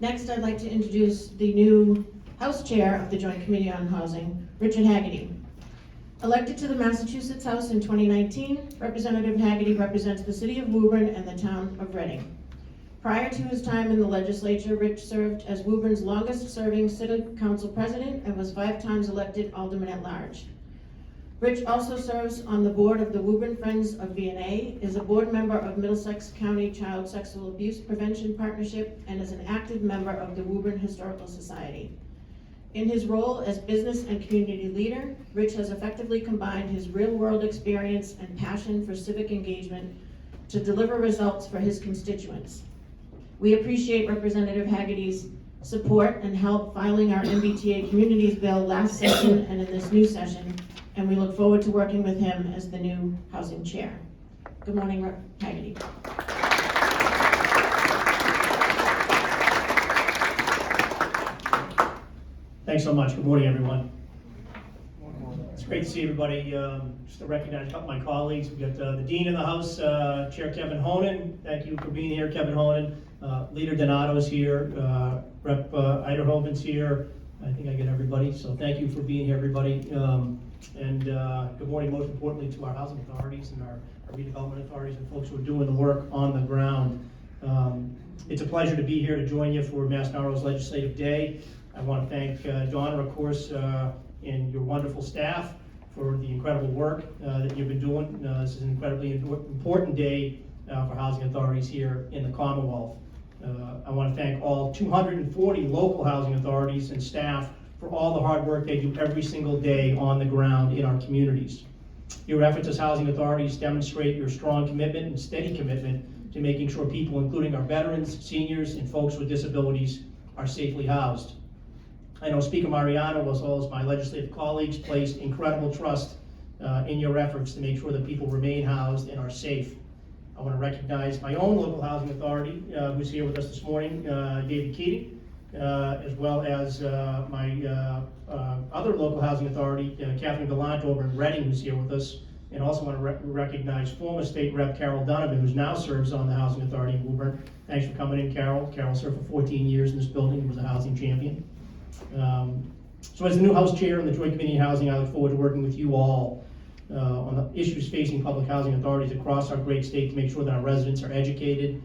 Next, I'd like to introduce the new House Chair of the Joint Committee on Housing, Richard Haggerty. Elected to the Massachusetts House in 2019, Representative Haggerty represents the city of Woburn and the town of Reading. Prior to his time in the legislature, Rich served as Woburn's longest-serving city council president and was 5 times elected alderman at large. Rich also serves on the board of the Woburn Friends of V&A, is a board member of Middlesex County Child Sexual Abuse Prevention Partnership, and is an active member of the Woburn Historical Society. In his role as business and community leader, Rich has effectively combined his real-world experience and passion for civic engagement to deliver results for his constituents. We appreciate Representative Haggerty's support and help filing our MBTA Communities Bill last session and in this new session, and we look forward to working with him as the new Housing Chair. Good morning, Rep. Haggerty. Thanks so much. Good morning, everyone. It's great to see everybody. Just to recognize a couple of my colleagues. We've got the Dean in the House, Chair Kevin Honan. Thank you for being here, Kevin Honan. Leader Donato's here. Rep. Eiderhoven's here. I think I get everybody. So thank you for being here, everybody. And good morning, most importantly, to our housing authorities and our redevelopment authorities and folks who are doing the work on the ground. It's a pleasure to be here to join you for MassNAHRO's Legislative Day. I want to thank Donna, of course, and your wonderful staff for the incredible work that you've been doing. This is an incredibly important day for housing authorities here in the Commonwealth. I want to thank all 240 local housing authorities and staff for all the hard work they do every single day on the ground in our communities. Your efforts as housing authorities demonstrate your strong commitment and steady commitment to making sure people, including our veterans, seniors, and folks with disabilities, are safely housed. I know Speaker Mariano, as well as my legislative colleagues, placed incredible trust in your efforts to make sure that people remain housed and are safe. I want to recognize my own local housing authority, who's here with us this morning, David Keating, as well as my other local housing authority, Catherine Gallant over in Reading, who's here with us, and also want to recognize former State Rep Carol Donovan, who now serves on the Housing Authority in Woburn. Thanks for coming in, Carol. Carol served for 14 years in this building and was a housing champion. So as the new House Chair in the Joint Committee on Housing, I look forward to working with you all on the issues facing public housing authorities across our great state to make sure that our residents are educated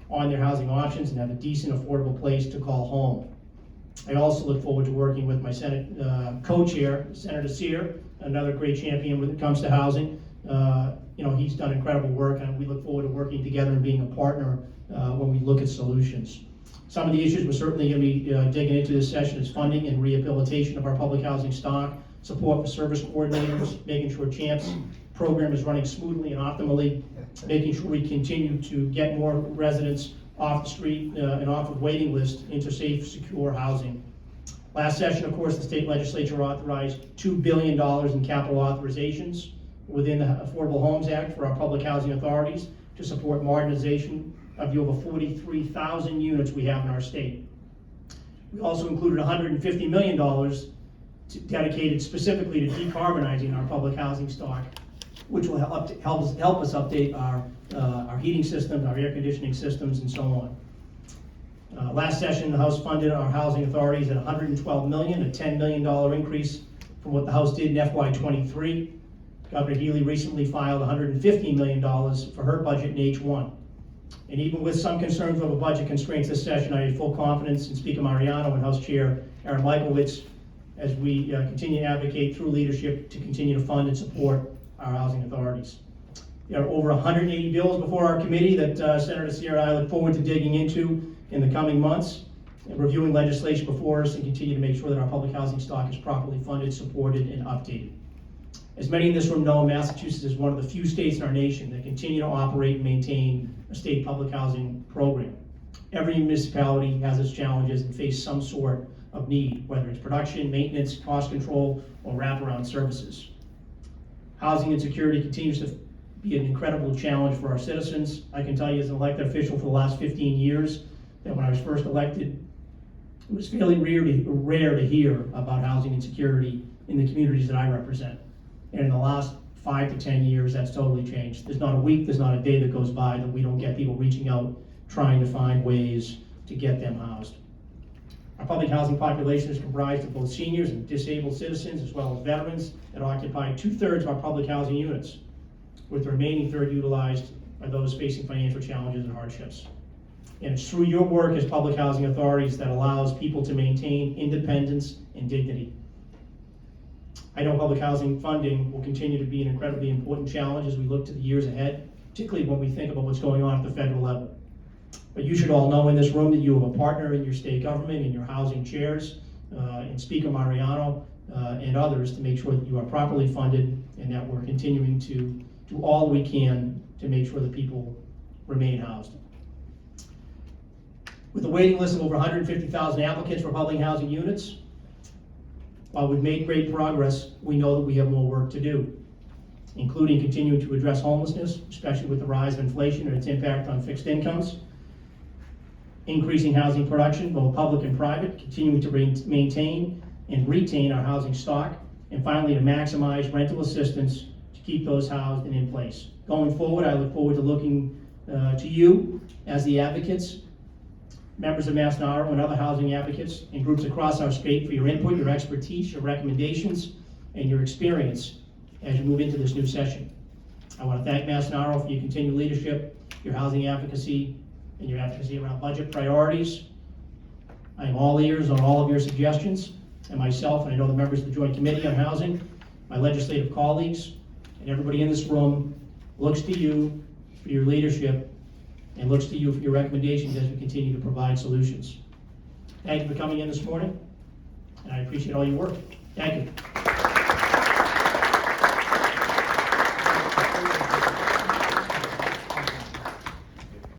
on their housing options and have a decent, affordable place to call home. I also look forward to working with my Senate co-chair, Senator Sear, another great champion when it comes to housing. He's done incredible work, and we look forward to working together and being a partner when we look at solutions. Some of the issues we're certainly going to be digging into this session is funding and rehabilitation of our public housing stock, support for service coordinators, making sure CHAMP's program is running smoothly and optimally, making sure we continue to get more residents off the street and off of waiting list into safe, secure housing. Last session, of course, the state legislature authorized $2 billion in capital authorizations within the Affordable Homes Act for our public housing authorities to support modernization of the over 43,000 units we have in our state. We also included $150 million dedicated specifically to decarbonizing our public housing stock, which will help us update our heating systems, our air conditioning systems, and so on. Last session, the House funded our housing authorities at $112 million, a $10 million increase from what the House did in FY23. Governor Healy recently filed $115 million for her budget in H1. And even with some concerns over budget constraints this session, I have full confidence in Speaker Mariano and House Chair Aaron Leibowitz as we continue to advocate through leadership to continue to fund and support our housing authorities. There are over 180 bills before our committee that Senator Sear and I look forward to digging into in the coming months, and reviewing legislation before us and continue to make sure that our public housing stock is properly funded, supported, and updated. As many in this room know, Massachusetts is one of the few states in our nation that continue to operate and maintain a state public housing program. Every municipality has its challenges and faces some sort of need, whether it's production, maintenance, cost control, or wraparound services. Housing insecurity continues to be an incredible challenge for our citizens. I can tell you as an elected official for the last 15 years that when I was first elected, it was fairly rare to hear about housing insecurity in the communities that I represent. And in the last 5 to 10 years, that's totally changed. There's not a week, there's not a day that goes by that we don't get people reaching out, trying to find ways to get them housed. Our public housing population is comprised of both seniors and disabled citizens, as well as veterans, that occupy 2/3 of our public housing units, with the remaining third utilized by those facing financial challenges and hardships. And it's through your work as public housing authorities that allows people to maintain independence and dignity. I know public housing funding will continue to be an incredibly important challenge as we look to the years ahead, particularly when we think about what's going on at the federal level. But you should all know in this room that you have a partner in your state government, in your housing chairs, in Speaker Mariano, and others, to make sure that you are properly funded and that we're continuing to do all we can to make sure that people remain housed. With a waiting list of over 150,000 applicants for public housing units, while we've made great progress, we know that we have more work to do, including continuing to address homelessness, especially with the rise of inflation and its impact on fixed incomes, increasing housing production, both public and private, continuing to maintain and retain our housing stock, and finally to maximize rental assistance to keep those housed and in place. Going forward, I look forward to looking to you as the advocates, members of MassNAHRO and other housing advocates and groups across our state, for your input, your expertise, your recommendations, and your experience as you move into this new session. I want to thank MassNAHRO for your continued leadership, your housing advocacy, and your advocacy around budget priorities. I am all ears on all of your suggestions, and myself, and I know the members of the Joint Committee on Housing, my legislative colleagues, and everybody in this room looks to you for your leadership and looks to you for your recommendations as we continue to provide solutions. Thank you for coming in this morning, and I appreciate all your work. Thank you.